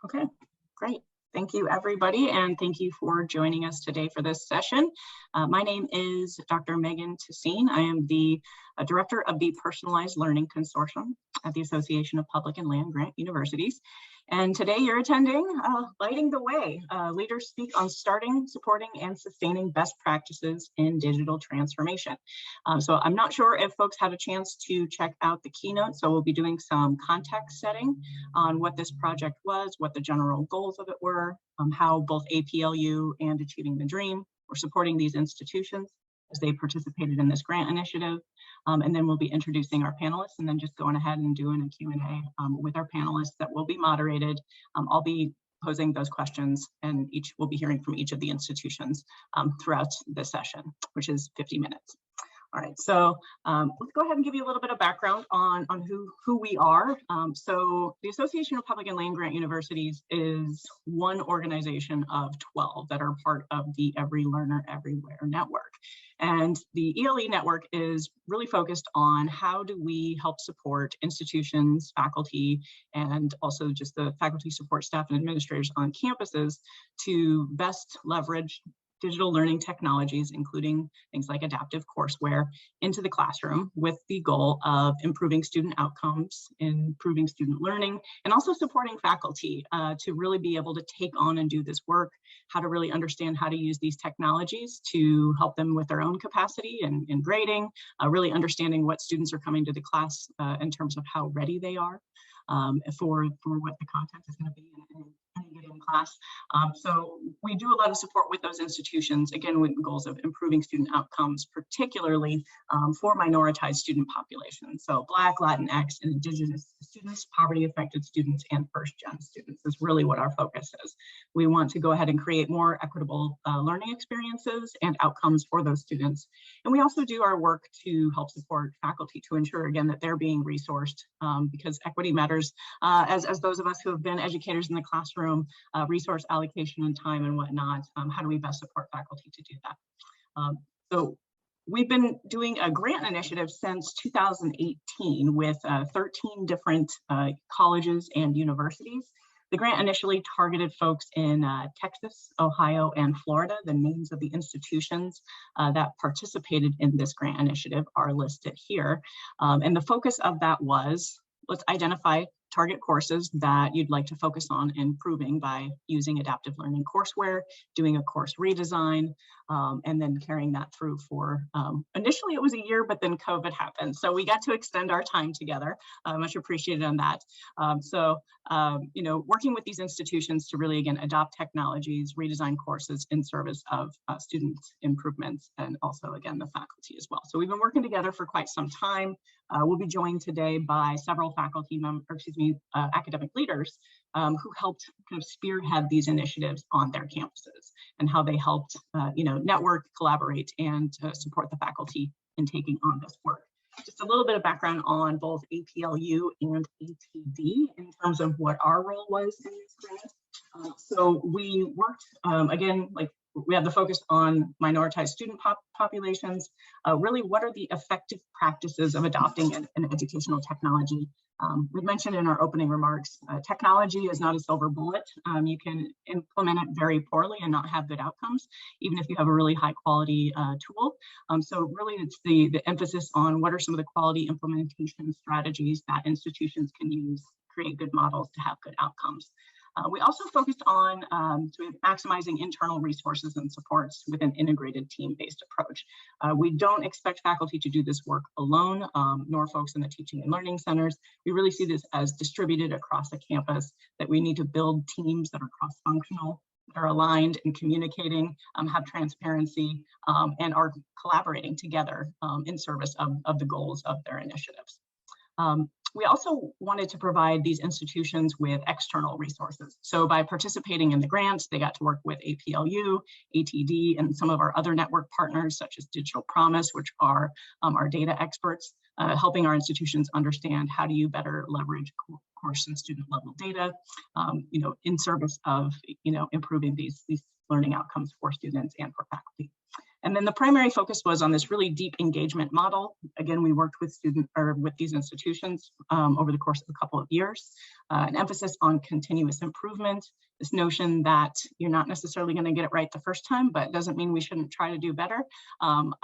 Okay, great. Thank you, everybody, and thank you for joining us today for this session. My name is Dr. Megan Tessine. I am the Director of the Personalized Learning Consortium at the Association of Public and Land Grant Universities. And today you're attending Lighting the Way. Leaders speak on starting, supporting, and sustaining best practices in digital transformation. So I'm not sure if folks had a chance to check out the keynote, so we'll be doing some context setting on what this project was, what the general goals of it were, how both APLU and Achieving the Dream were supporting these institutions as they participated in this grant initiative. And then we'll be introducing our panelists and then just going ahead and doing a Q&A with our panelists that will be moderated. I'll be posing those questions and we'll be hearing from each of the institutions throughout the session, which is 50 minutes. All right, so let's go ahead and give you a little bit of background on who we are. So the Association of Public and Land Grant Universities is one organization of 12 that are part of the Every Learner Everywhere network. And the ELE network is really focused on how do we help support institutions, faculty, and also just the faculty support staff and administrators on campuses to best leverage digital learning technologies, including things like adaptive courseware, into the classroom with the goal of improving student outcomes, improving student learning, and also supporting faculty to really be able to take on and do this work, how to really understand how to use these technologies to help them with their own capacity and grading, really understanding what students are coming to the class in terms of how ready they are for what the content is going to be in any given class. So we do a lot of support with those institutions, again, with goals of improving student outcomes, particularly for minoritized student populations. So Black, Latinx, and Indigenous students, poverty-affected students, and first-gen students is really what our focus is. We want to go ahead and create more equitable learning experiences and outcomes for those students. And we also do our work to help support faculty to ensure, again, that they're being resourced because equity matters as those of us who have been educators in the classroom, resource allocation and time and whatnot. How do we best support faculty to do that? So we've been doing a grant initiative since 2018 with 13 different colleges and universities. The grant initially targeted folks in Texas, Ohio, and Florida. The names of the institutions that participated in this grant initiative are listed here. And the focus of that was, let's identify target courses that you'd like to focus on improving by using adaptive learning courseware, doing a course redesign, and then carrying that through for, initially it was a year, but then COVID happened. So we got to extend our time together, much appreciated on that. You know, working with these institutions to really, again, adopt technologies, redesign courses in service of student improvements, and also, again, the faculty as well. So we've been working together for quite some time. We'll be joined today by several faculty members, academic leaders who helped kind of spearhead these initiatives on their campuses and how they helped, you know, network, collaborate, and support the faculty in taking on this work. Just a little bit of background on both APLU and ATD in terms of what our role was in this grant. So we worked, again, like we have the focus on minoritized student populations. Really, what are the effective practices of adopting an educational technology? We mentioned in our opening remarks, technology is not a silver bullet. You can implement it very poorly and not have good outcomes, even if you have a really high quality tool. So really it's the emphasis on what are some of the quality implementation strategies that institutions can use, create good models to have good outcomes. We also focused on maximizing internal resources and supports with an integrated team-based approach. We don't expect faculty to do this work alone, nor folks in the teaching and learning centers. We really see this as distributed across the campus, that we need to build teams that are cross-functional, that are aligned and communicating, have transparency, and are collaborating together in service of the goals of their initiatives. We also wanted to provide these institutions with external resources. So by participating in the grants, they got to work with APLU, ATD, and some of our other network partners, such as Digital Promise, which are our data experts, helping our institutions understand how do you better leverage course and student level data, you know, in service of, you know, improving these learning outcomes for students and for faculty. And then the primary focus was on this really deep engagement model. Again, we worked with these institutions over the course of a couple of years. An emphasis on continuous improvement, this notion that you're not necessarily going to get it right the first time, but it doesn't mean we shouldn't try to do better.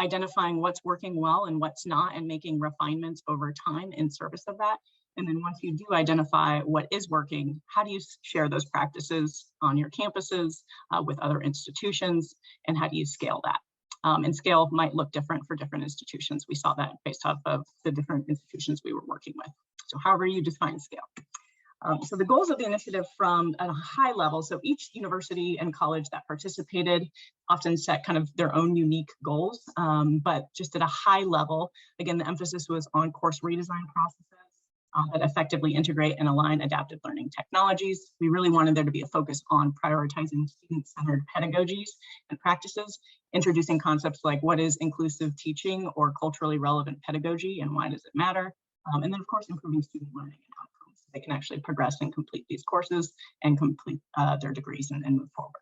Identifying what's working well and what's not, and making refinements over time in service of that. And then once you do identify what is working, how do you share those practices on your campuses with other institutions, and how do you scale that? And scale might look different for different institutions. We saw that based off of the different institutions we were working with. So however you define scale. So the goals of the initiative from at a high level, so each university and college that participated often set kind of their own unique goals, but just at a high level, again, the emphasis was on course redesign processes that effectively integrate and align adaptive learning technologies. We really wanted there to be a focus on prioritizing student-centered pedagogies and practices, introducing concepts like what is inclusive teaching or culturally relevant pedagogy and why does it matter? And then of course, improving student learning and outcomes. They can actually progress and complete these courses and complete their degrees and move forward.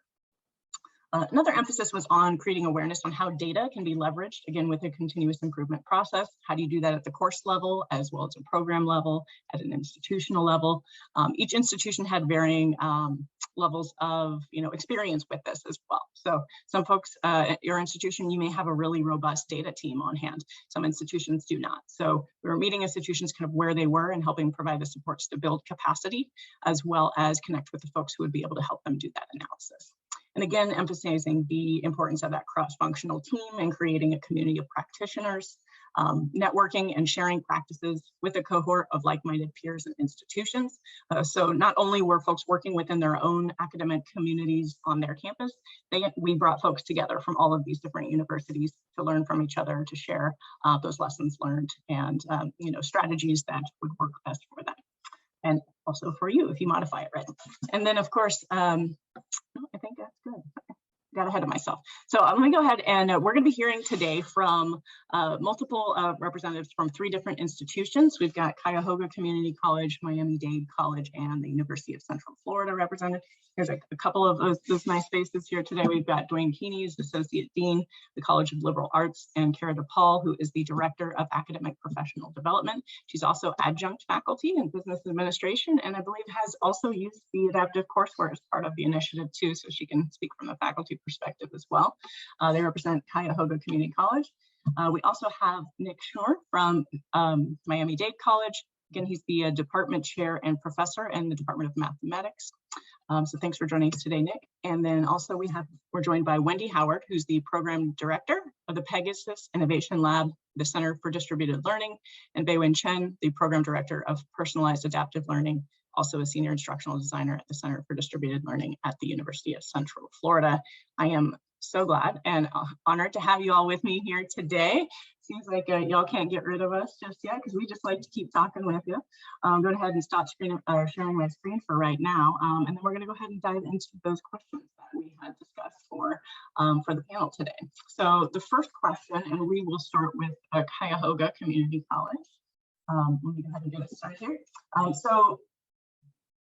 Another emphasis was on creating awareness on how data can be leveraged, again, with a continuous improvement process. How do you do that at the course level, as well as a program level, at an institutional level? Each institution had varying levels of experience with this as well. So some folks at your institution, you may have a really robust data team on hand. Some institutions do not. So we were meeting institutions kind of where they were and helping provide the supports to build capacity, as well as connect with the folks who would be able to help them do that analysis. And again, emphasizing the importance of that cross-functional team and creating a community of practitioners, networking and sharing practices with a cohort of like-minded peers and institutions. So not only were folks working within their own academic communities on their campus, we brought folks together from all of these different universities to learn from each other, to share those lessons learned and strategies that would work best for them. And also for you if you modify it right. And then of course, I think that's good. Got ahead of myself. So I'm going to go ahead and we're going to be hearing today from multiple representatives from 3 different institutions. We've got Cuyahoga Community College, Miami-Dade College, and the University of Central Florida represented. There's a couple of those nice faces here today. We've got Dwayne Keeney, who's Associate Dean, the College of Liberal Arts, and Kara DePaul, who is the Director of Academic Professional Development. She's also adjunct faculty in business administration, and I believe has also used the adaptive courseware as part of the initiative too, so she can speak from the faculty perspective as well. They represent Cuyahoga Community College. We also have Nick Schnorr from Miami-Dade College. Again, he's the department chair and professor in the Department of Mathematics. So thanks for joining us today, Nick. And then also we're joined by Wendy Howard, who's the program director of the Pegasus Innovation Lab, the Center for Distributed Learning, and Beiwen Chen, the program director of Personalized Adaptive Learning, also a senior instructional designer at the Center for Distributed Learning at the University of Central Florida. I am so glad and honored to have you all with me here today. Seems like y'all can't get rid of us just yet because we just like to keep talking with you. Go ahead and stop sharing my screen for right now. And then we're going to go ahead and dive into those questions that we had discussed for the panel today. So the first question, and we will start with Cuyahoga Community College. Let me go ahead and get it started here. So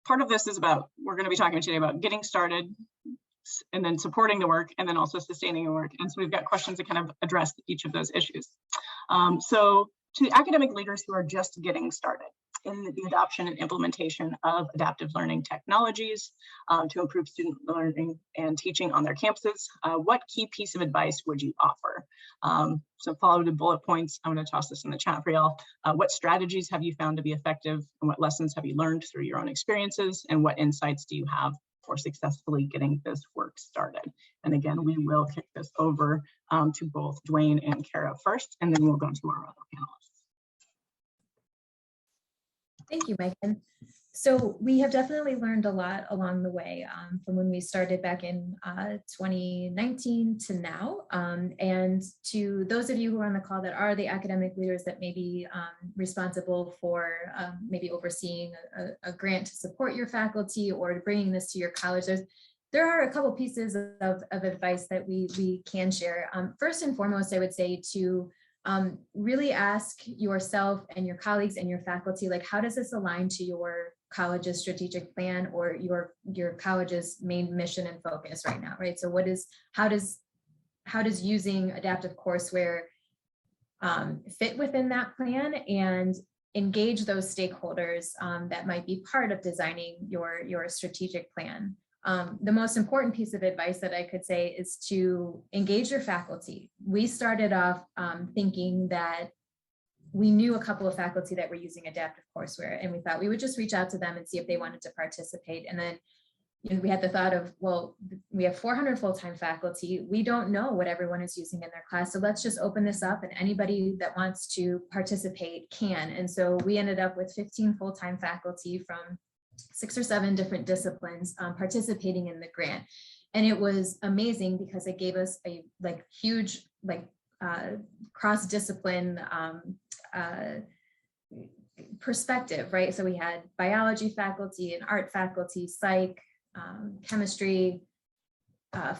part of this is we're going to be talking today about getting started, and then supporting the work, and then also sustaining the work. And so we've got questions that kind of address each of those issues. So to academic leaders who are just getting started in the adoption and implementation of adaptive learning technologies to improve student learning and teaching on their campuses, what key piece of advice would you offer? So follow the bullet points. I'm going to toss this in the chat for y'all. What strategies have you found to be effective, and what lessons have you learned through your own experiences, and what insights do you have for successfully getting this work started? And again, we will kick this over to both Dwayne and Kara first, and then we'll go to our other panelists. Thank you, Megan. So we have definitely learned a lot along the way from when we started back in 2019 to now. And to those of you who are on the call that are the academic leaders that may be responsible for maybe overseeing a grant to support your faculty or bringing this to your college, there are a couple pieces of advice that we can share. First and foremost, I would say to really ask yourself and your colleagues and your faculty, like, how does this align to your college's strategic plan or your college's main mission and focus right now, right? So how does how does using adaptive courseware fit within that plan and engage those stakeholders that might be part of designing your strategic plan. The most important piece of advice that I could say is to engage your faculty. We started off thinking that we knew a couple of faculty that were using adaptive courseware, and we thought we would just reach out to them and see if they wanted to participate. And then we had the thought of, well, we have 400 full-time faculty. We don't know what everyone is using in their class. So let's just open this up and anybody that wants to participate can. And so we ended up with 15 full-time faculty from 6 or 7 different disciplines participating in the grant. And it was amazing because it gave us a huge cross-discipline perspective, right? So we had biology faculty and art faculty, psych, chemistry,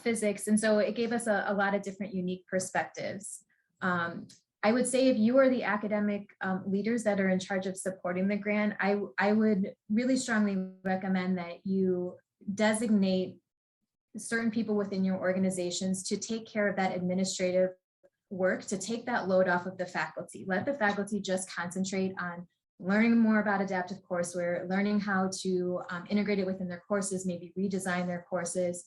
physics. And so it gave us a lot of different unique perspectives. I would say if you are the academic leaders that are in charge of supporting the grant, I would really strongly recommend that you designate certain people within your organizations to take care of that administrative work, to take that load off of the faculty. Let the faculty just concentrate on learning more about adaptive courseware, learning how to integrate it within their courses, maybe redesign their courses,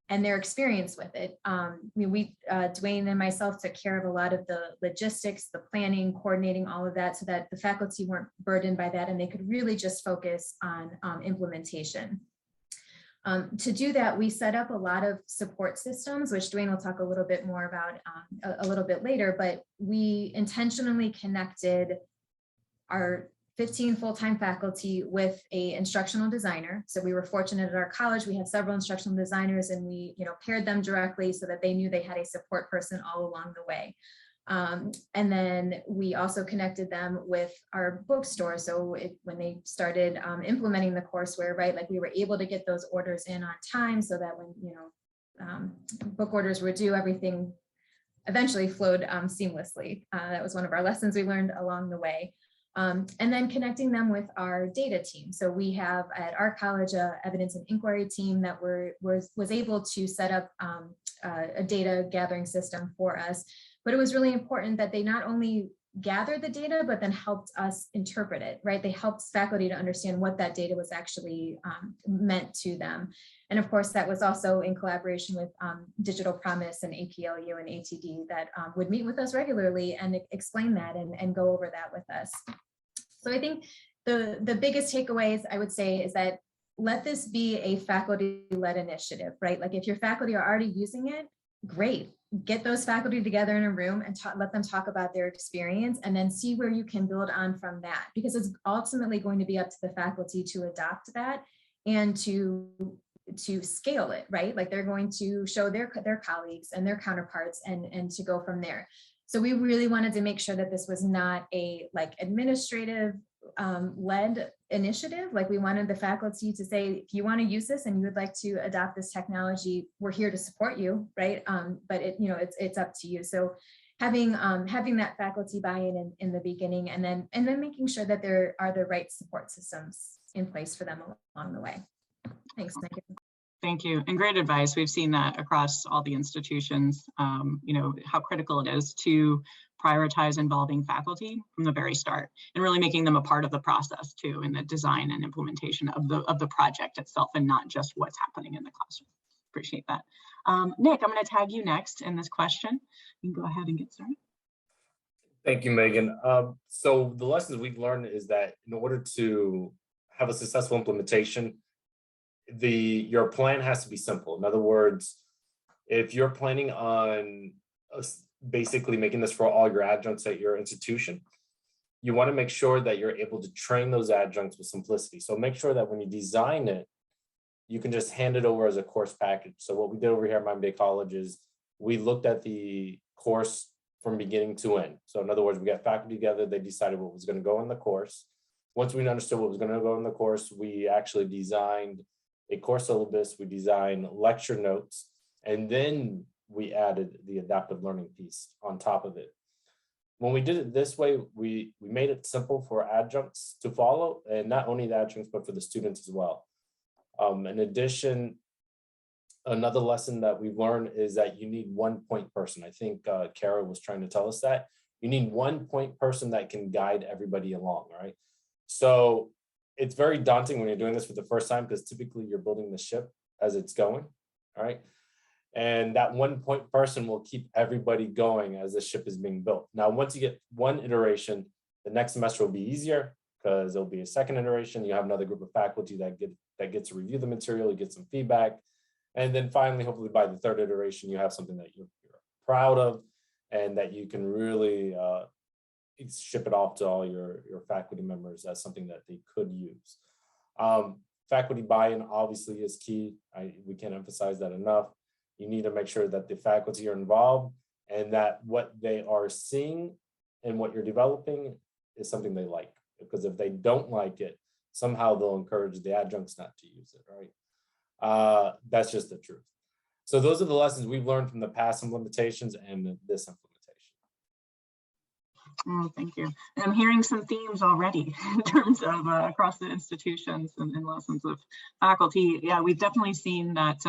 and their experience with it. Dwayne and myself took care of a lot of the logistics, the planning, coordinating all of that so that the faculty weren't burdened by that and they could really just focus on implementation. To do that, we set up a lot of support systems, which Dwayne will talk a little bit more about a little bit later, but we intentionally connected our 15 full-time faculty with an instructional designer. So we were fortunate at our college, we had several instructional designers and we paired them directly so that they knew they had a support person all along the way. And then we also connected them with our bookstore. So when they started implementing the courseware, right, like we were able to get those orders in on time so that when, book orders were due, everything eventually flowed seamlessly. That was one of our lessons we learned along the way. And then connecting them with our data team. So we have at our college a evidence and inquiry team that was able to set up a data gathering system for us. But it was really important that they not only gathered the data, but then helped us interpret it, right? They helped faculty to understand what that data was actually meant to them. And of course, that was also in collaboration with Digital Promise and APLU and ATD that would meet with us regularly and explain that and go over that with us. So I think the biggest takeaways I would say is that let this be a faculty-led initiative, right? Like if your faculty are already using it, great. Get those faculty together in a room and let them talk about their experience and then see where you can build on from that, because it's ultimately going to be up to the faculty to adopt that and to scale it, right? Like they're going to show their colleagues and their counterparts and to go from there. So we really wanted to make sure that this was not a administrative led initiative. Like we wanted the faculty to say, if you want to use this and you would like to adopt this technology, we're here to support you, right? But it's up to you. So having that faculty buy-in in the beginning, and then making sure that there are the right support systems in place for them along the way. Thanks, Megan. Thank you, and great advice. We've seen that across all the institutions, how critical it is to prioritize involving faculty from the very start and really making them a part of the process too, in the design and implementation of the project itself and not just what's happening in the classroom. Appreciate that. Nick, I'm going to tag you next in this question. You can go ahead and get started. Thank you, Megan. So the lessons we've learned is that in order to have a successful implementation, your plan has to be simple. In other words, if you're planning on basically making this for all your adjuncts at your institution, you want to make sure that you're able to train those adjuncts with simplicity. So make sure that when you design it, you can just hand it over as a course package. So what we did over here at Miami-Dade College is we looked at the course from beginning to end. So in other words, we got faculty together, they decided what was going to go in the course. Once we understood what was going to go in the course, we actually designed a course syllabus, we designed lecture notes, and then we added the adaptive learning piece on top of it. When we did it this way, we made it simple for adjuncts to follow, and not only the adjuncts, but for the students as well. In addition, Another lesson that we've learned is that you need one point person. I think Kara was trying to tell us that. You need one point person that can guide everybody along, right? So it's very daunting when you're doing this for the first time, because typically you're building the ship as it's going, all right? And that one point person will keep everybody going as the ship is being built. Now, once you get one iteration, the next semester will be easier because there'll be a second iteration. You have another group of faculty that gets to review the material, you get some feedback. And then finally, hopefully by the third iteration, you have something that you're proud of and that you can really ship it off to all your faculty members as something that they could use. Faculty buy-in obviously is key. We can't emphasize that enough. You need to make sure that the faculty are involved and that what they are seeing and what you're developing is something they like. Because if they don't like it, somehow they'll encourage the adjuncts not to use it, right? That's just the truth. So those are the lessons we've learned from the past implementations and this implementation. Oh, thank you. And I'm hearing some themes already in terms of across the institutions and lessons of faculty. Yeah, we've definitely seen that.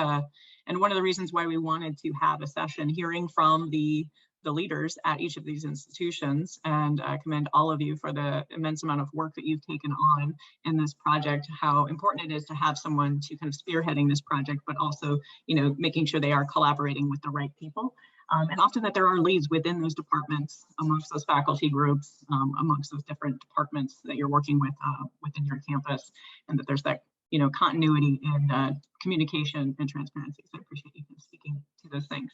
And one of the reasons why we wanted to have a session hearing from the leaders at each of these institutions, and I commend all of you for the immense amount of work that you've taken on in this project, how important it is to have someone to kind of spearheading this project, but also, you know, making sure they are collaborating with the right people. And often that there are leads within those departments, amongst those faculty groups, amongst those different departments that you're working with within your campus, and that there's that, you know, continuity and communication and transparency. So I appreciate you speaking to those things.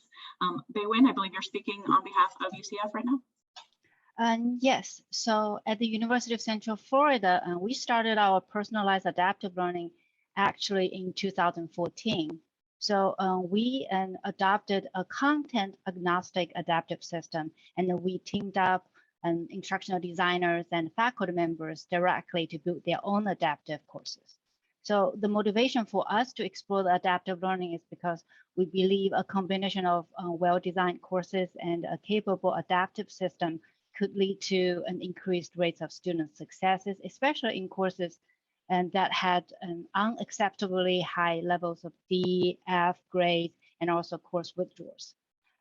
Baywin, I believe you're speaking on behalf of UCF right now. Yes, so at the University of Central Florida, we started our personalized adaptive learning actually in 2014. So we adopted a content agnostic adaptive system, and we teamed up instructional designers and faculty members directly to build their own adaptive courses. So the motivation for us to explore the adaptive learning is because we believe a combination of well-designed courses and a capable adaptive system could lead to an increased rates of student successes, especially in courses and that had an unacceptably high levels of D, F grades, and also course withdrawals.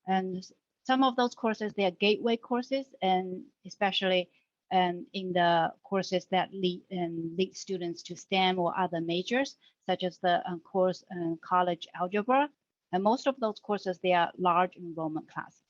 And some of those courses, they are gateway courses, and especially in the courses that lead students to STEM or other majors, such as the course college algebra. And most of those courses, they are large enrollment classes.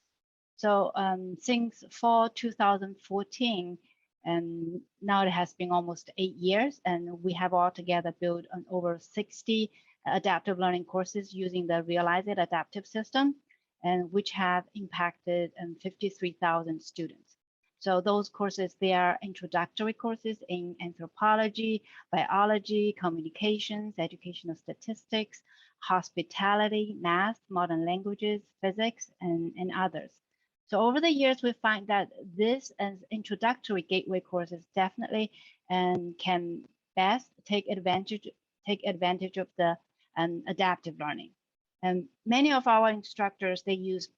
So since fall 2014, and now it has been almost 8 years, and we have altogether built over 60 adaptive learning courses using the Realize It adaptive system, and which have impacted 53,000 students. So those courses, they are introductory courses in anthropology, biology, communications, educational statistics, hospitality, math, modern languages, physics, and others. So over the years, we find that this as introductory gateway courses definitely can best take advantage of the adaptive learning. And many of our instructors, they use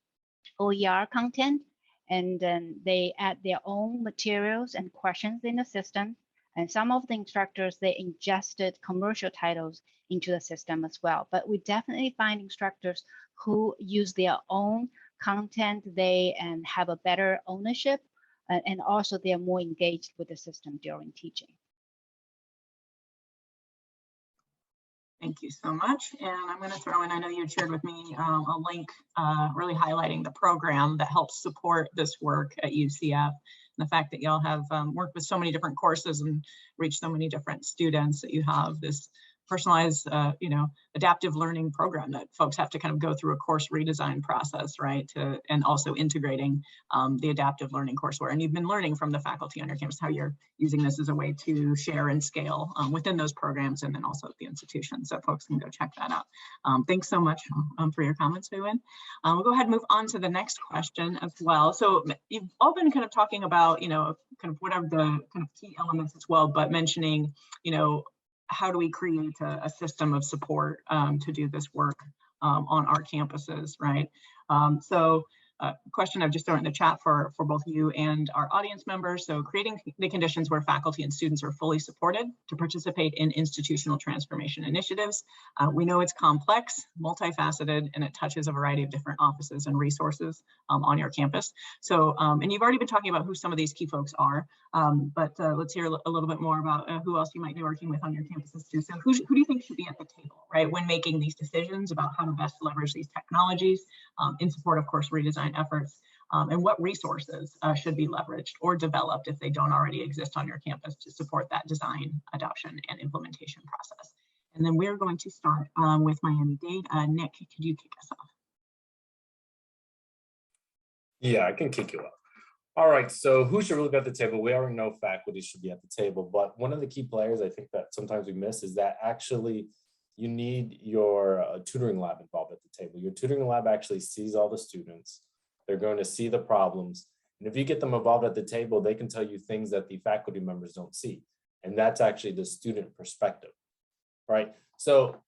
OER content, and then they add their own materials and questions in the system. And some of the instructors, they ingested commercial titles into the system as well. But we definitely find instructors who use their own content, they have a better ownership, and also they are more engaged with the system during teaching. Thank you so much. And I'm going to throw in, I know you shared with me a link really highlighting the program that helps support this work at UCF. And the fact that y'all have worked with so many different courses and reached so many different students, that you have this personalized, you know, adaptive learning program that folks have to kind of go through a course redesign process, right? And also integrating the adaptive learning courseware. And you've been learning from the faculty on your campus how you're using this as a way to share and scale within those programs, and then also at the institution. So folks can go check that out. Thanks so much for your comments, Wei-Wen. We'll go ahead and move on to the next question as well. So you've all been kind of talking about, you know, kind of what are the kind of key elements as well, but mentioning, you know, how do we create a system of support to do this work on our campuses, right? So question I've just thrown in the chat for both you and our audience members. So creating the conditions where faculty and students are fully supported to participate in institutional transformation initiatives. We know it's complex, multifaceted, and it touches a variety of different offices and resources on your campus. So, and you've already been talking about who some of these key folks are, but let's hear a little bit more about who else you might be working with on your campuses too. So who do you think should be at the table, right, when making these decisions about how to best leverage these technologies in support of course redesign efforts, and what resources should be leveraged or developed if they don't already exist on your campus to support that design, adoption, and implementation process. And then we're going to start with Miami-Dade. Nick, could you kick us off? Yeah, I can kick you off. All right, so who should really be at the table? We already know faculty should be at the table, but one of the key players I think that sometimes we miss is that actually you need your tutoring lab involved at the table. Your tutoring lab actually sees all the students. They're going to see the problems. And if you get them involved at the table, they can tell you things that the faculty members don't see. And that's actually the student perspective, right? So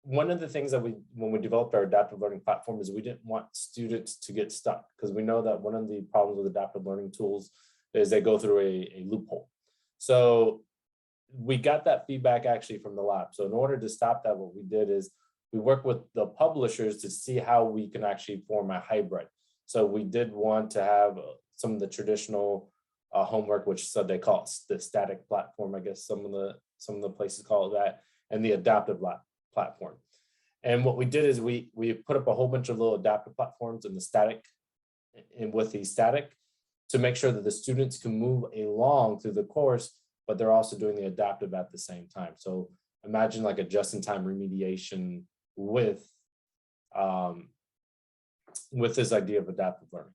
one of the things that when we developed our adaptive learning platform is we didn't want students to get stuck, because we know that one of the problems with adaptive learning tools is they go through a loophole. So we got that feedback actually from the lab. So in order to stop that, what we did is we worked with the publishers to see how we can actually form a hybrid. So we did want to have some of the traditional homework, which so they call it the static platform, I guess some of the places call it that, and the adaptive platform. And what we did is we put up a whole bunch of little adaptive platforms in the static, and with the static, to make sure that the students can move along through the course, but they're also doing the adaptive at the same time. So imagine like a just-in-time remediation with this idea of adaptive learning.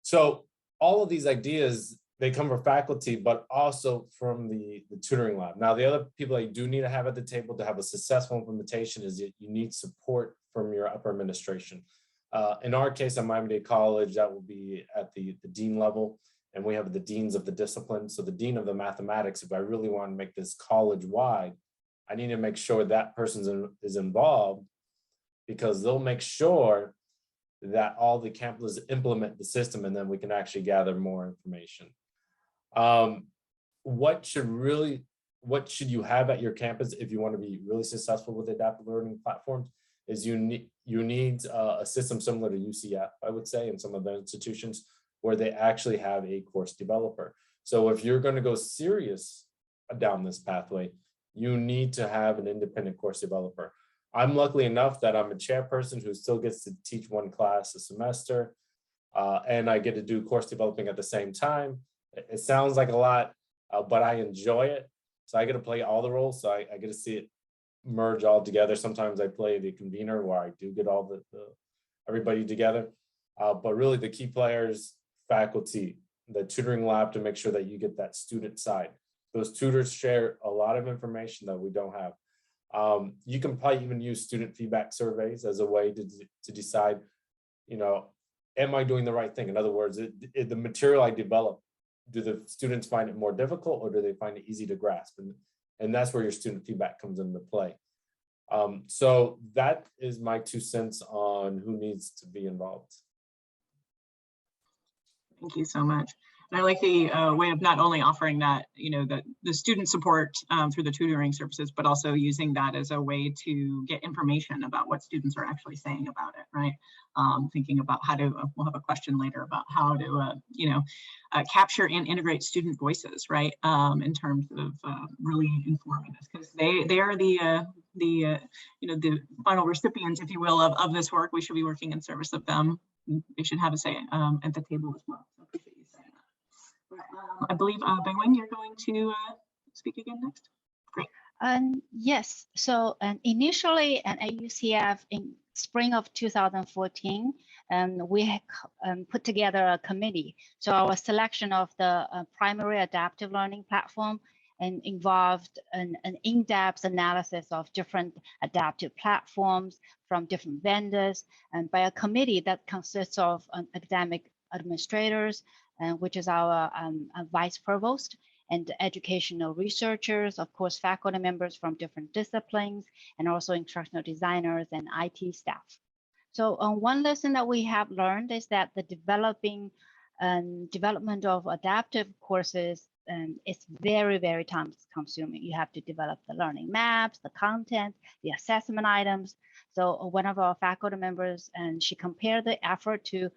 So all of these ideas, they come from faculty, but also from the tutoring lab. Now, the other people that you do need to have at the table to have a successful implementation is that you need support from your upper administration. In our case at Miami-Dade College, that will be at the dean level, and we have the deans of the discipline. So the dean of the mathematics, if I really want to make this college-wide, I need to make sure that person is involved, because they'll make sure that all the campuses implement the system, and then we can actually gather more information. What should you have at your campus if you want to be really successful with adaptive learning platforms is you need a system similar to UCF, I would say, in some of the institutions where they actually have a course developer. So if you're going to go serious down this pathway, you need to have an independent course developer. I'm lucky enough that I'm a chairperson who still gets to teach one class a semester, and I get to do course developing at the same time. It sounds like a lot, but I enjoy it. So I get to play all the roles. So I get to see it merge all together. Sometimes I play the convener where I do get all everybody together. But really the key players, faculty, the tutoring lab to make sure that you get that student side. Those tutors share a lot of information that we don't have. You can probably even use student feedback surveys as a way to decide, am I doing the right thing? In other words, the material I develop, do the students find it more difficult or do they find it easy to grasp? And that's where your student feedback comes into play. So that is my 2 cents on who needs to be involved. Thank you so much. And I like the way of not only offering that, the student support through the tutoring services, but also using that as a way to get information about what students are actually saying about it, right? Thinking about how to, we'll have a question later about how to, capture and integrate student voices, right? In terms of really informing us, because they are the final recipients, if you will, of this work. We should be working in service of them. They should have a say at the table as well. So I appreciate you saying that. I believe, Bengwen, you're going to speak again next. Great. Yes, so initially at UCF in spring of 2014, we put together a committee. So our selection of the primary adaptive learning platform and involved an in-depth analysis of different adaptive platforms from different vendors, and by a committee that consists of academic administrators, which is our vice provost, and educational researchers, of course, faculty members from different disciplines, and also instructional designers and IT staff. So one lesson that we have learned is that the development of adaptive courses is very, very time consuming. You have to develop the learning maps, the content, the assessment items. So one of our faculty members, and she compared the effort to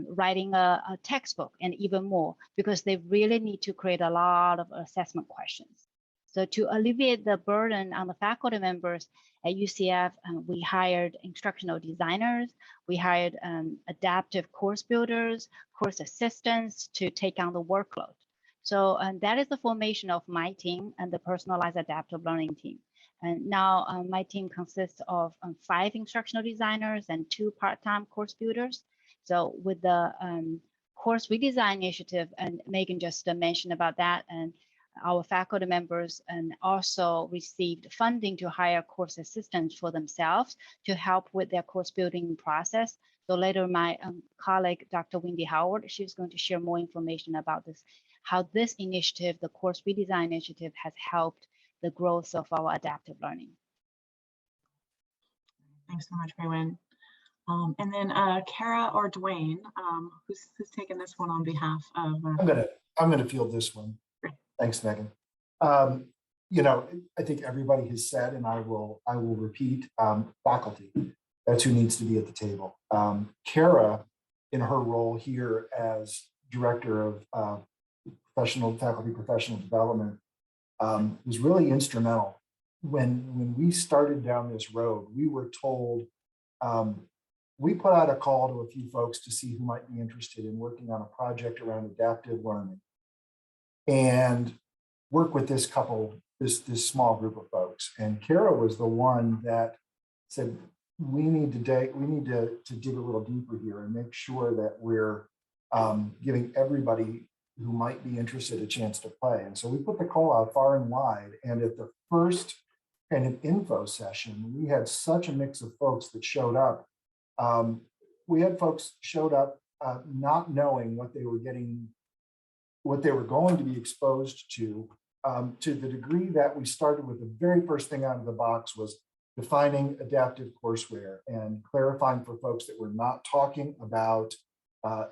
writing a textbook and even more, because they really need to create a lot of assessment questions. So to alleviate the burden on the faculty members at UCF, we hired instructional designers, we hired adaptive course builders, course assistants to take on the workload. So that is the formation of my team and the personalized adaptive learning team. And now my team consists of 5 instructional designers and 2 part-time course builders. So with the course redesign initiative, and Megan just mentioned about that, and our faculty members and also received funding to hire course assistants for themselves to help with their course building process. So later my colleague, Dr. Wendy Howard, she's going to share more information about this, how this initiative, the course redesign initiative, has helped the growth of our adaptive learning. Thanks so much, Raywin. And then Kara or Dwayne, who's taking this one on behalf of? I'm gonna field this one. Great. Thanks, Megan. You know, I think everybody has said, and I will repeat, faculty. That's who needs to be at the table. Kara, in her role here as director of faculty professional development, was really instrumental. When we started down this road, we were told, we put out a call to a few folks to see who might be interested in working on a project around adaptive learning and work with this small group of folks. And Kara was the one that said, we need to dig a little deeper here and make sure that we're giving everybody who might be interested a chance to play. And so we put the call out far and wide. And at the first kind of info session, we had such a mix of folks that showed up. We had folks showed up not knowing what they were getting, what they were going to be exposed to the degree that we started with the very first thing out of the box was defining adaptive courseware and clarifying for folks that we're not talking about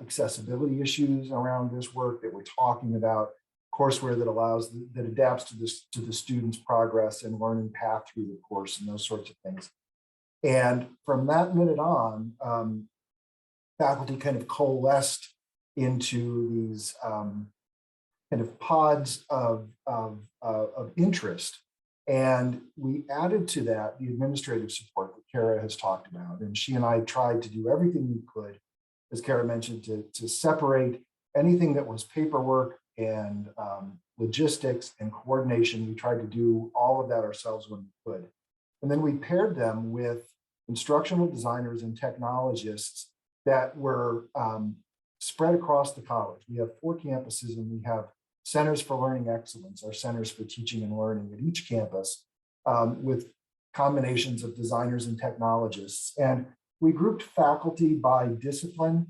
accessibility issues around this work, that we're talking about courseware that adapts to the student's progress and learning path through the course and those sorts of things. And from that minute on, faculty kind of coalesced into these kind of pods of interest. And we added to that the administrative support that Kara has talked about. And she and I tried to do everything we could, as Kara mentioned, to separate anything that was paperwork and logistics and coordination. We tried to do all of that ourselves when we could. And then we paired them with instructional designers and technologists that were spread across the college. We have 4 campuses and we have centers for learning excellence, our centers for teaching and learning at each campus, with combinations of designers and technologists. And we grouped faculty by discipline,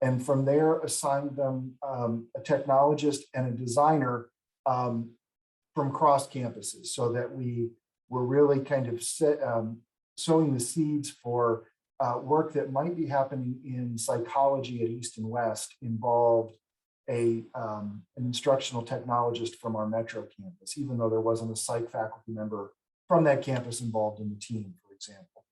and from there assigned them a technologist and a designer from cross campuses, so that we were really kind of sowing the seeds for work that might be happening in psychology at East and West involved an instructional technologist from our metro campus, even though there wasn't a psych faculty member from that campus involved in the team, for example.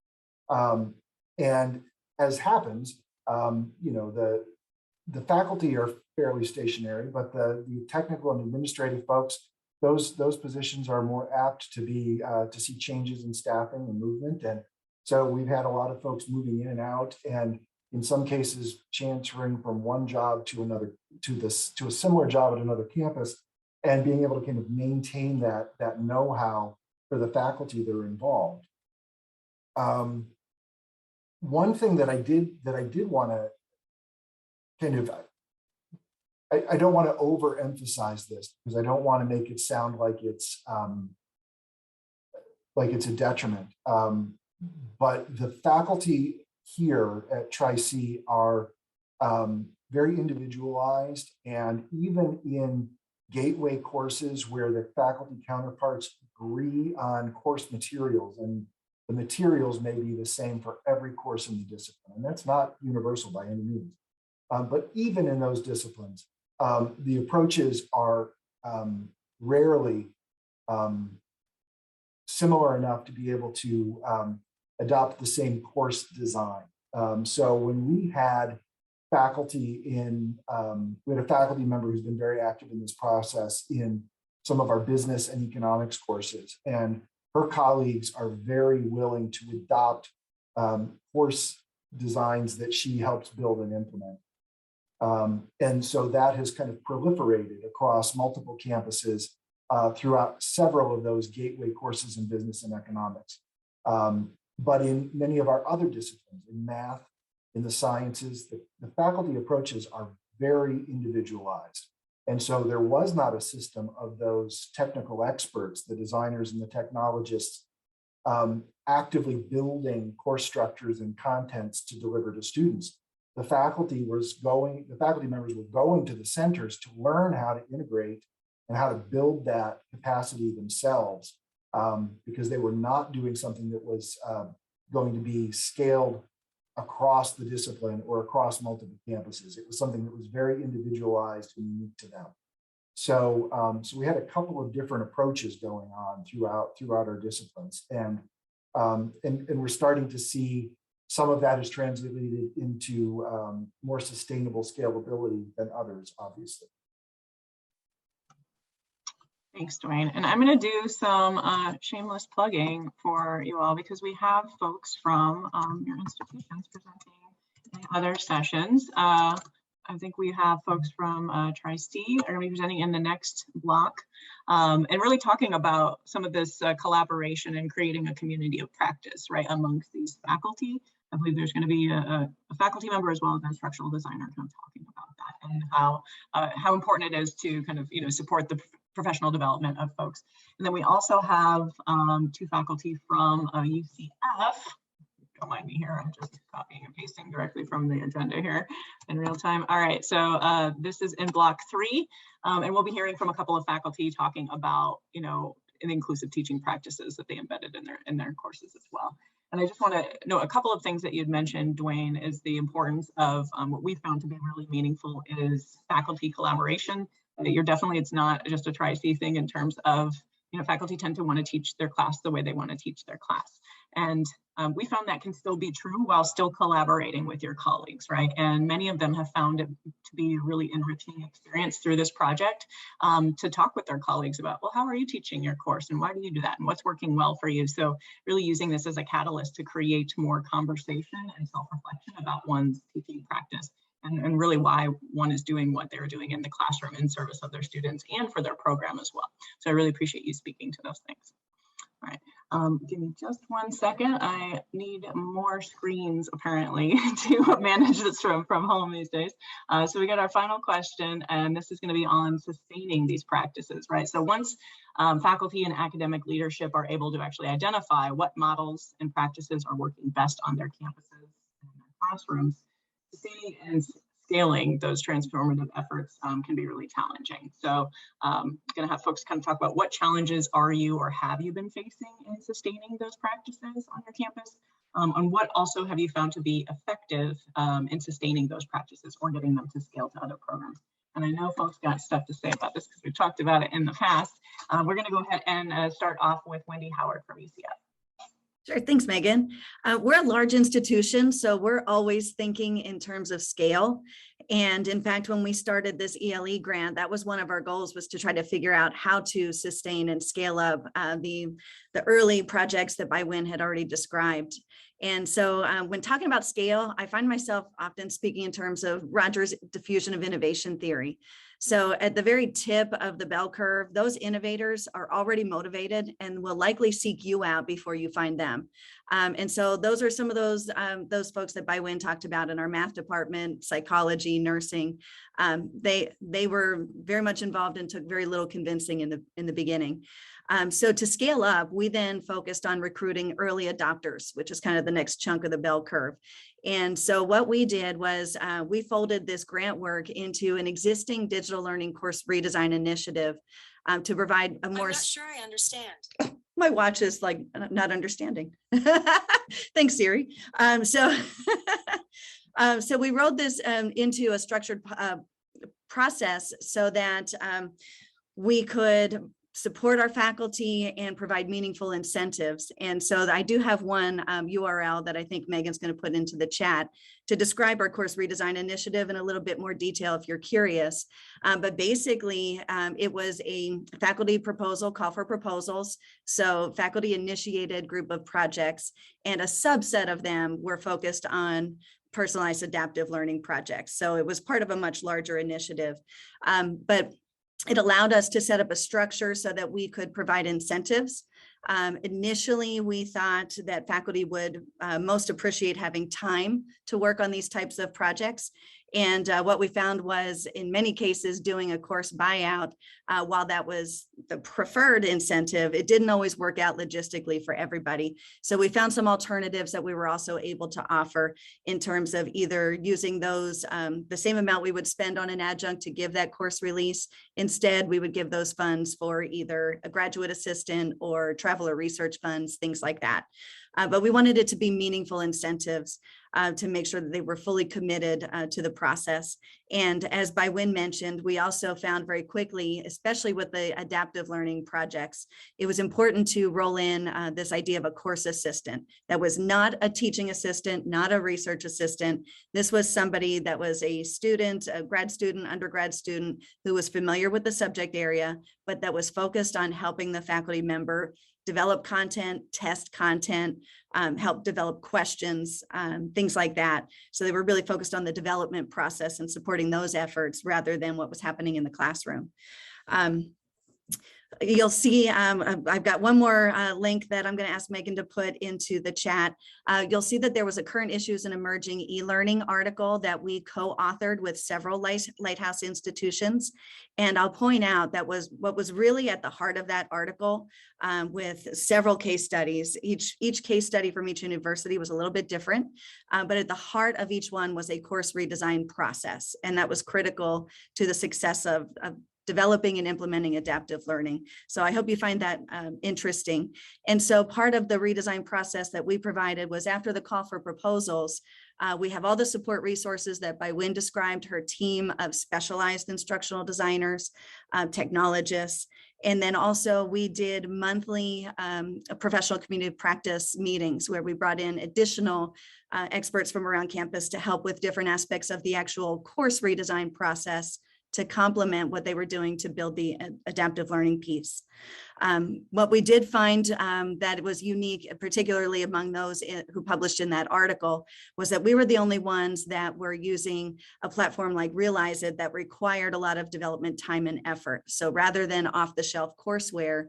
And as happens, you know, the faculty are fairly stationary, but the technical and administrative folks, those positions are more apt to see changes in staffing and movement. And so we've had a lot of folks moving in and out, and in some cases transferring from one job to another, to a similar job at another campus, and being able to kind of maintain that know-how for the faculty that are involved. One thing that I did want to kind of, I don't want to overemphasize this because I don't want to make it sound like it's a detriment. But the faculty here at Tri-C are very individualized, and even in gateway courses where the faculty counterparts agree on course materials, and the materials may be the same for every course in the discipline. And that's not universal by any means. But even in those disciplines, the approaches are rarely similar enough to be able to adopt the same course design. So when we had faculty we had a faculty member who's been very active in this process in some of our business and economics courses, and her colleagues are very willing to adopt course designs that she helps build and implement. And so that has kind of proliferated across multiple campuses throughout several of those gateway courses in business and economics. But in many of our other disciplines, in math, in the sciences, the faculty approaches are very individualized. And so there was not a system of those technical experts, the designers and the technologists, actively building course structures and contents to deliver to students. The faculty members were going to the centers to learn how to integrate and how to build that capacity themselves, because they were not doing something that was going to be scaled across the discipline or across multiple campuses. It was something that was very individualized and unique to them. So, so we had a couple of different approaches going on throughout our disciplines, and we're starting to see some of that is translated into more sustainable scalability than others, obviously. Thanks, Dwayne. And I'm going to do some shameless plugging for you all, because we have folks from your institutions presenting in other sessions. I think we have folks from Tri-C are going to be presenting in the next block, and really talking about some of this collaboration and creating a community of practice, right, amongst these faculty. I believe there's going to be a faculty member as well as an instructional designer kind of talking about that, and how important it is to kind of, support the professional development of folks. And then we also have two faculty from UCF. Don't mind me here, I'm just copying and pasting directly from the agenda here in real time. All right, so this is in block 3, and we'll be hearing from a couple of faculty talking about, inclusive teaching practices that they embedded in their courses as well. And I just want to note a couple of things that you'd mentioned, Dwayne, is the importance of what we found to be really meaningful is faculty collaboration. It's not just a Tri-C thing in terms of, faculty tend to want to teach their class the way they want to teach their class. And we found that can still be true while still collaborating with your colleagues, right? And many of them have found it to be a really enriching experience through this project, to talk with their colleagues about, well, how are you teaching your course and why do you do that and what's working well for you? So really using this as a catalyst to create more conversation and self-reflection about one's teaching practice, and really why one is doing what they're doing in the classroom in service of their students and for their program as well. So I really appreciate you speaking to those things. All right, give me just 1 second. I need more screens apparently to manage this from home these days. So we got our final question, and this is going to be on sustaining these practices, right? So once faculty and academic leadership are able to actually identify what models and practices are working best on their campuses and their classrooms, sustaining and scaling those transformative efforts can be really challenging. So I'm going to have folks kind of talk about what challenges are you or have you been facing in sustaining those practices on your campus, and what also have you found to be effective in sustaining those practices or getting them to scale to other programs. And I know folks got stuff to say about this because we've talked about it in the past. We're going to go ahead and start off with Wendy Howard from UCF. Sure, thanks, Megan. We're a large institution, so we're always thinking in terms of scale. And in fact, when we started this ELE grant, that was one of our goals, was to try to figure out how to sustain and scale up the early projects that ByWin had already described. And so when talking about scale, I find myself often speaking in terms of Rogers' diffusion of innovation theory. So at the very tip of the bell curve, those innovators are already motivated and will likely seek you out before you find them. And so those are some of those folks that ByWin talked about in our math department, psychology, nursing. They were very much involved and took very little convincing in the beginning. So to scale up, we then focused on recruiting early adopters, which is kind of the next chunk of the bell curve. And so what we did was we folded this grant work into an existing digital learning course redesign initiative to provide a more— I'm not sure I understand. My watch is like not understanding. Thanks, Siri. So we rolled this into a structured process so that we could support our faculty and provide meaningful incentives. And so I do have one URL that I think Megan's going to put into the chat to describe our course redesign initiative in a little bit more detail if you're curious. But basically, it was a faculty proposal, call for proposals. So faculty initiated group of projects, and a subset of them were focused on personalized adaptive learning projects. So it was part of a much larger initiative. But it allowed us to set up a structure so that we could provide incentives. Initially, we thought that faculty would most appreciate having time to work on these types of projects. And what we found was, in many cases, doing a course buyout, while that was the preferred incentive, it didn't always work out logistically for everybody. So we found some alternatives that we were also able to offer in terms of either using those, the same amount we would spend on an adjunct to give that course release. Instead, we would give those funds for either a graduate assistant or travel or research funds, things like that. But we wanted it to be meaningful incentives to make sure that they were fully committed to the process. And as Bywin mentioned, we also found very quickly, especially with the adaptive learning projects, it was important to roll in this idea of a course assistant that was not a teaching assistant, not a research assistant. This was somebody that was a student, a grad student, undergrad student who was familiar with the subject area, but that was focused on helping the faculty member develop content, test content, help develop questions, things like that. So they were really focused on the development process and supporting those efforts rather than what was happening in the classroom. You'll see, I've got one more link that I'm going to ask Megan to put into the chat. You'll see that there was a current issues and emerging e-learning article that we co-authored with several Lighthouse institutions. And I'll point out that was what was really at the heart of that article, with several case studies. Each case study from each university was a little bit different, but at the heart of each one was a course redesign process. And that was critical to the success of developing and implementing adaptive learning. So I hope you find that interesting. And so part of the redesign process that we provided was, after the call for proposals, we have all the support resources that Bywin described, her team of specialized instructional designers, technologists. And then also we did monthly professional community practice meetings where we brought in additional experts from around campus to help with different aspects of the actual course redesign process, to complement what they were doing to build the adaptive learning piece. What we did find that it was unique, particularly among those who published in that article, was that we were the only ones that were using a platform like Realize It that required a lot of development time and effort. So rather than off-the-shelf courseware,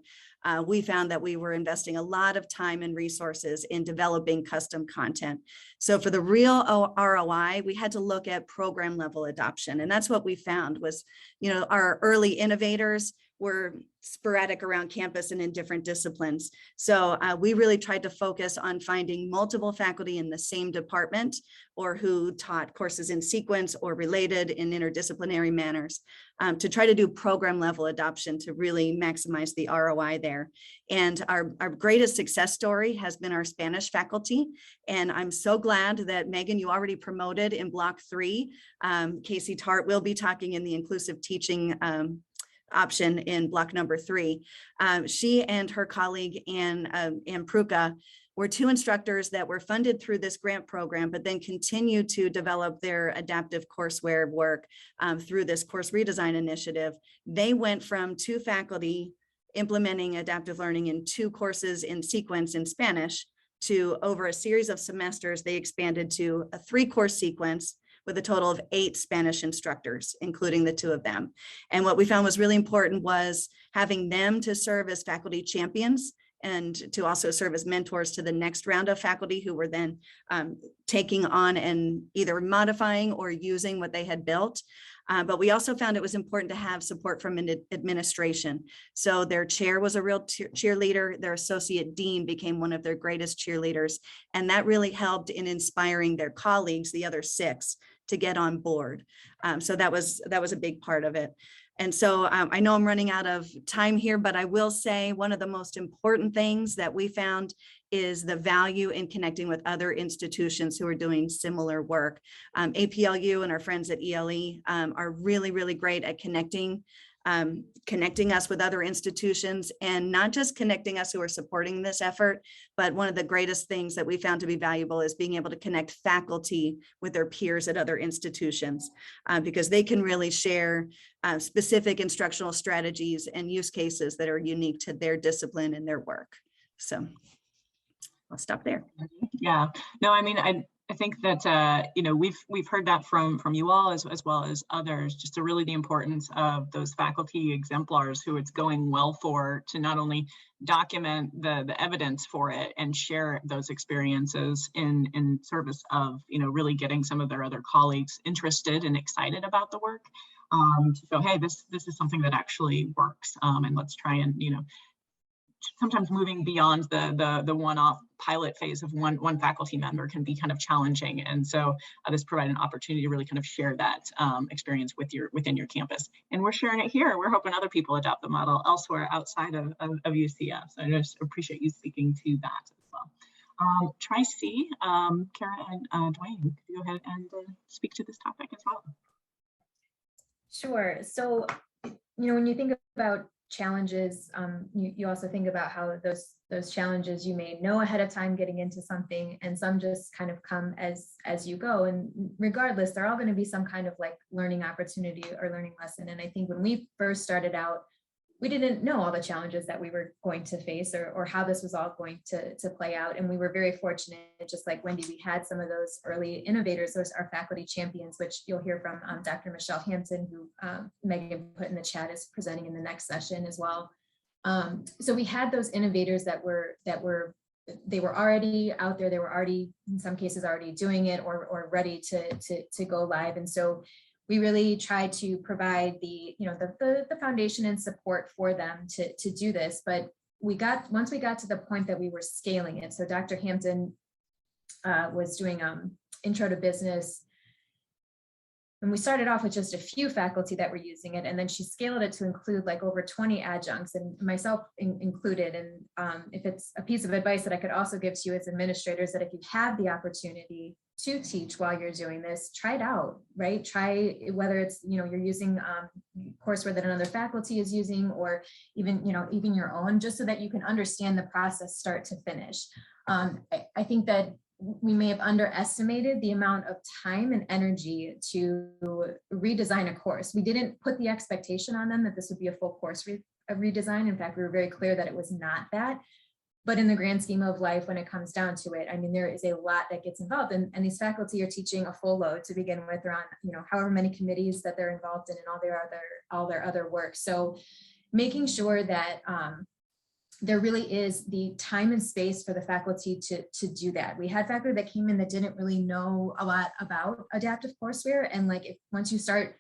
we found that we were investing a lot of time and resources in developing custom content. So for the real ROI, we had to look at program level adoption. And that's what we found was, our early innovators were sporadic around campus and in different disciplines. So we really tried to focus on finding multiple faculty in the same department, or who taught courses in sequence or related in interdisciplinary manners, to try to do program level adoption to really maximize the ROI there. And our greatest success story has been our Spanish faculty. And I'm so glad that, Megan, you already promoted in block 3. Casey Tart will be talking in the inclusive teaching option in block number 3. She and her colleague Ann Pruka were 2 instructors that were funded through this grant program, but then continued to develop their adaptive courseware work through this course redesign initiative. They went from 2 faculty implementing adaptive learning in 2 courses in sequence in Spanish to, over a series of semesters, they expanded to a 3-course sequence with a total of 8 Spanish instructors, including the 2 of them. And what we found was really important was having them to serve as faculty champions and to also serve as mentors to the next round of faculty who were then taking on and either modifying or using what they had built. But we also found it was important to have support from an administration. So their chair was a real cheerleader. Their associate dean became one of their greatest cheerleaders. And that really helped in inspiring their colleagues, the other 6, to get on board. So that was a big part of it. And so I know I'm running out of time here, but I will say one of the most important things that we found is the value in connecting with other institutions who are doing similar work. APLU and our friends at ELE are really, really great at connecting us with other institutions, and not just connecting us who are supporting this effort, but one of the greatest things that we found to be valuable is being able to connect faculty with their peers at other institutions, because they can really share specific instructional strategies and use cases that are unique to their discipline and their work. So I'll stop there. Yeah, no, I mean, I think that, you know, we've heard that from you all as well as others, just to really the importance of those faculty exemplars who it's going well for, to not only document the evidence for it and share those experiences in service of, you know, really getting some of their other colleagues interested and excited about the work, to go, hey, this is something that actually works, and let's try and, you know, sometimes moving beyond the one-off pilot phase of one faculty member can be kind of challenging, and so this provided an opportunity to really kind of share that experience within your campus. And we're sharing it here. We're hoping other people adopt the model elsewhere outside of UCF. So I just appreciate you speaking to that as well. Tracy, Kara, and Dwayne, could you go ahead and speak to this topic as well? Sure. So, you know, when you think about challenges, you also think about how those challenges you may know ahead of time getting into something, and some just kind of come as you go. And regardless, they're all going to be some kind of like learning opportunity or learning lesson. And I think when we first started out, we didn't know all the challenges that we were going to face, or how this was all going to play out. And we were very fortunate, just like Wendy, we had some of those early innovators, those are faculty champions, which you'll hear from Dr. Michelle Hampton, who Megan put in the chat, is presenting in the next session as well. So we had those innovators they were already out there. They were already, in some cases, already doing it or ready to go live. And so we really try to provide the foundation and support for them to do this. But once we got to the point that we were scaling it. So Dr. Hampton was doing intro to business. And we started off with just a few faculty that were using it, and then she scaled it to include like over 20 adjuncts, and myself included. And if it's a piece of advice that I could also give to you as administrators, that if you have the opportunity to teach while you're doing this, try it out, right? Try whether it's, you know, you're using courseware that another faculty is using, or even your own, just so that you can understand the process start to finish. I think that we may have underestimated the amount of time and energy to redesign a course. We didn't put the expectation on them that this would be a full course redesign. In fact, we were very clear that it was not that. But in the grand scheme of life, when it comes down to it, I mean, there is a lot that gets involved, and these faculty are teaching a full load to begin with. They're on, you know, however many committees that they're involved in, and all their other work. So making sure that there really is the time and space for the faculty to do that. We had faculty that came in that didn't really know a lot about adaptive courseware, and like once you start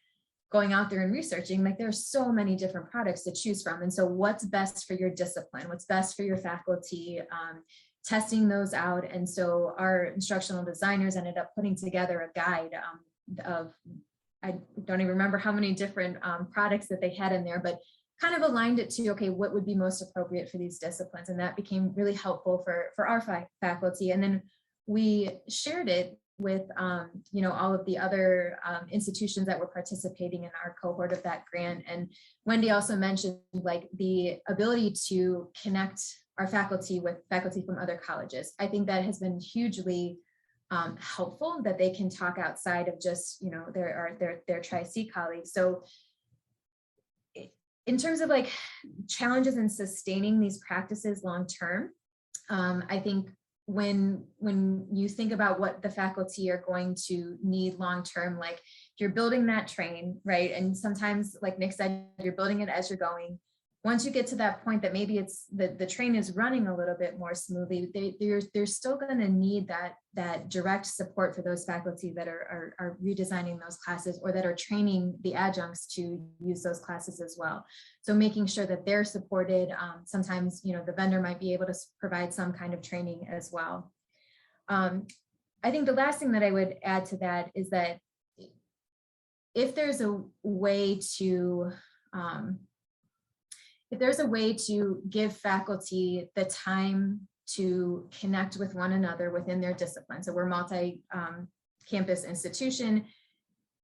going out there and researching, like there's so many different products to choose from. And so what's best for your discipline, what's best for your faculty, testing those out. And so our instructional designers ended up putting together a guide of, I don't even remember how many different products that they had in there, but kind of aligned it to, okay, what would be most appropriate for these disciplines. And that became really helpful for our faculty. And then we shared it with all of the other institutions that were participating in our cohort of that grant. And Wendy also mentioned like the ability to connect our faculty with faculty from other colleges. I think that has been hugely helpful, that they can talk outside of just their Tri-C colleagues. So in terms of like challenges in sustaining these practices long term, I think when you think about what the faculty are going to need long term, like you're building that train, right? And sometimes, like Nick said, you're building it as you're going. Once you get to that point that maybe it's the train is running a little bit more smoothly, they're still going to need that direct support for those faculty that are redesigning those classes, or that are training the adjuncts to use those classes as well. So making sure that they're supported. Sometimes, the vendor might be able to provide some kind of training as well. I think the last thing that I would add to that is that if there's a way to If there's a way to give faculty the time to connect with one another within their discipline. So we're multi-campus institution.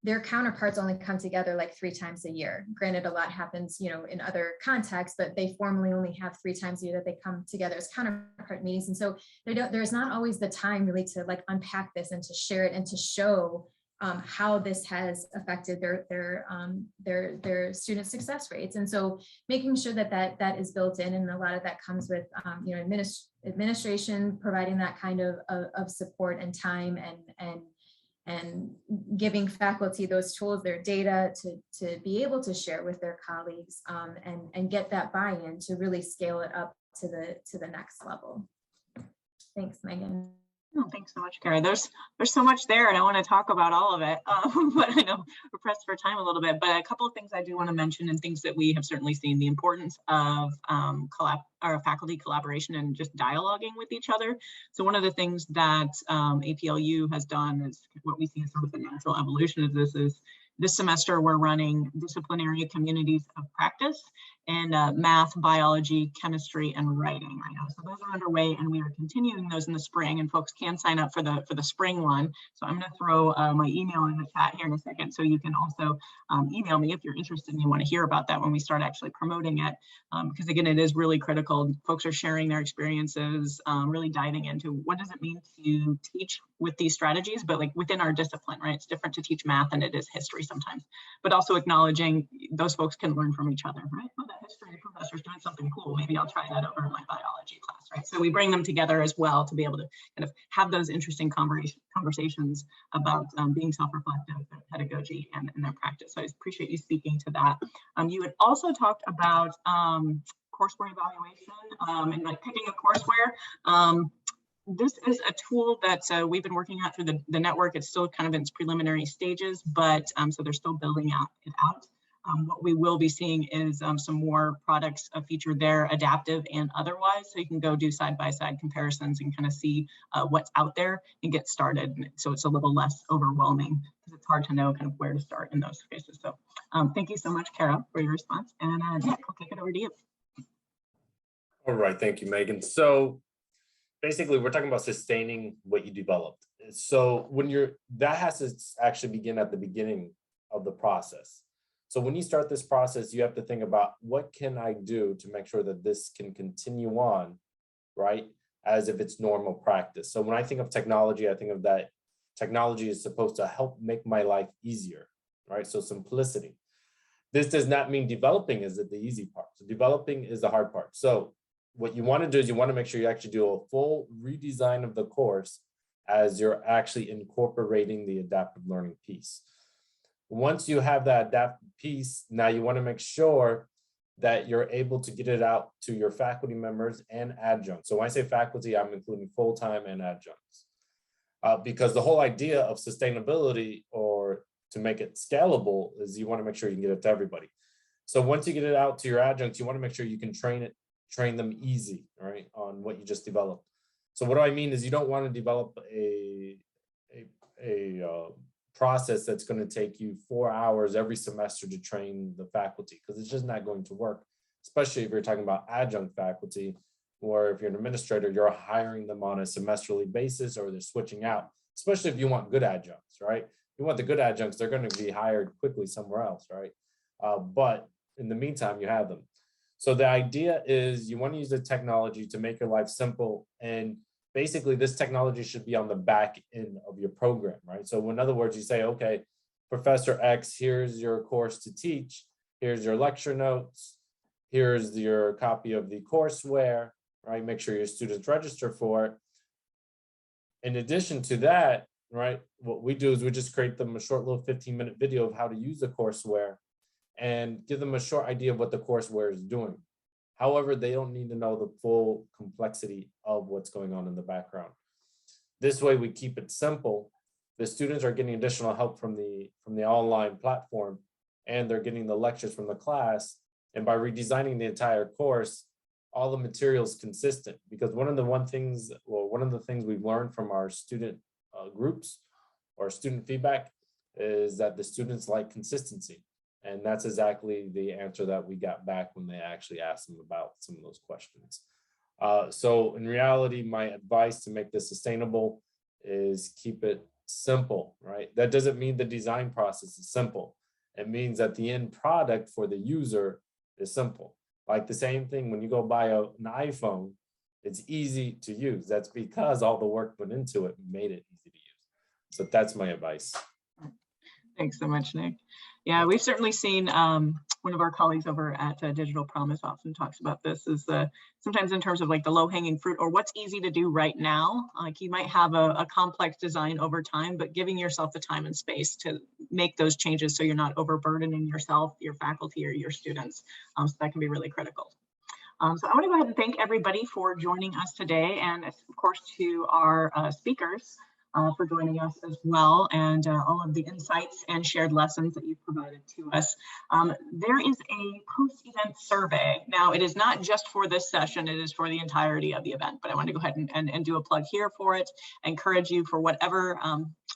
Their counterparts only come together like 3 times a year. Granted, a lot happens, in other contexts, but they formally only have 3 times a year that they come together as counterpart meetings. And so there's not always the time really to like unpack this and to share it and to show how this has affected their student success rates. And so making sure that is built in, and a lot of that comes with administration providing that kind of support and time and giving faculty those tools, their data to be able to share with their colleagues and get that buy-in to really scale it up to the next level. Thanks, Megan. Oh, thanks so much, Kara. There's so much there, and I want to talk about all of it, but I know we're pressed for time a little bit. But a couple of things I do want to mention, and things that we have certainly seen: the importance of faculty collaboration and just dialoguing with each other. So one of the things that APLU has done is what we see as sort of the natural evolution of this is this semester we're running disciplinary communities of practice in math, biology, chemistry, and writing right now. So those are underway, and we are continuing those in the spring, and folks can sign up for the spring one. So I'm going to throw my email in the chat here in a second, so you can also email me if you're interested and you want to hear about that when we start actually promoting it, because again, it is really critical. Folks are sharing their experiences, really diving into what does it mean to teach with these strategies, but like within our discipline, right? It's different to teach math than it is history sometimes, but also acknowledging those folks can learn from each other, right? Oh, that history professor's doing something cool. Maybe I'll try that over in my biology class, right? So we bring them together as well to be able to kind of have those interesting conversations about being self-reflective, pedagogy, and their practice. So I appreciate you speaking to that. You had also talked about courseware evaluation and like picking a courseware. This is a tool that we've been working at through the network. It's still kind of in its preliminary stages, but so they're still building it out. What we will be seeing is some more products featured there, adaptive and otherwise, so you can go do side-by-side comparisons and kind of see what's out there and get started. So it's a little less overwhelming because it's hard to know kind of where to start in those spaces. So thank you so much, Kara, for your response, and Nick, I'll kick it over to you. All right, thank you, Megan. So basically, we're talking about sustaining what you developed. So that has to actually begin at the beginning of the process. So when you start this process, you have to think about what can I do to make sure that this can continue on, right? As if it's normal practice. So when I think of technology, I think of that technology is supposed to help make my life easier, right? So simplicity. This does not mean developing is the easy part. So developing is the hard part. So what you want to do is you want to make sure you actually do a full redesign of the course as you're actually incorporating the adaptive learning piece. Once you have that adaptive piece, now you want to make sure that you're able to get it out to your faculty members and adjuncts. So when I say faculty, I'm including full-time and adjuncts. Because the whole idea of sustainability, or to make it scalable, is you want to make sure you can get it to everybody. So once you get it out to your adjuncts, you want to make sure you can train them easy, right, on what you just developed. So what do I mean is you don't want to develop a process that's going to take you 4 hours every semester to train the faculty, because it's just not going to work, especially if you're talking about adjunct faculty, or if you're an administrator, you're hiring them on a semesterly basis, or they're switching out, especially if you want good adjuncts, right? You want the good adjuncts, they're going to be hired quickly somewhere else, right? But in the meantime, you have them. So the idea is you want to use the technology to make your life simple, and basically this technology should be on the back end of your program, right? So in other words, you say, okay, Professor X, here's your course to teach, here's your lecture notes, here's your copy of the courseware, right? Make sure your students register for it. In addition to that, right, what we do is we just create them a short little 15-minute video of how to use the courseware and give them a short idea of what the courseware is doing. However, they don't need to know the full complexity of what's going on in the background. This way, we keep it simple. The students are getting additional help from the online platform, and they're getting the lectures from the class. And by redesigning the entire course, all the material is consistent. Because one of the things we've learned from our student groups or student feedback is that the students like consistency. And that's exactly the answer that we got back when they actually asked them about some of those questions. So in reality, my advice to make this sustainable is keep it simple, right? That doesn't mean the design process is simple. It means that the end product for the user is simple. Like the same thing when you go buy an iPhone, it's easy to use. That's because all the work put into it made it easy to use. So that's my advice. Thanks so much, Nick. Yeah, we've certainly seen one of our colleagues over at Digital Promise often talks about this is sometimes in terms of like the low hanging fruit or what's easy to do right now. Like you might have a complex design over time, but giving yourself the time and space to make those changes so you're not overburdening yourself, your faculty, or your students. So that can be really critical. So I want to go ahead and thank everybody for joining us today, and of course to our speakers for joining us as well, and all of the insights and shared lessons that you've provided to us. There is a post-event survey. Now, it is not just for this session, it is for the entirety of the event, but I want to go ahead and do a plug here for it. I encourage you for whatever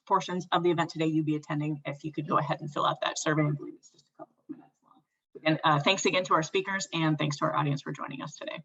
portions of the event today you'll be attending, if you could go ahead and fill out that survey. I believe it's just a couple of minutes long. And thanks again to our speakers, and thanks to our audience for joining us today.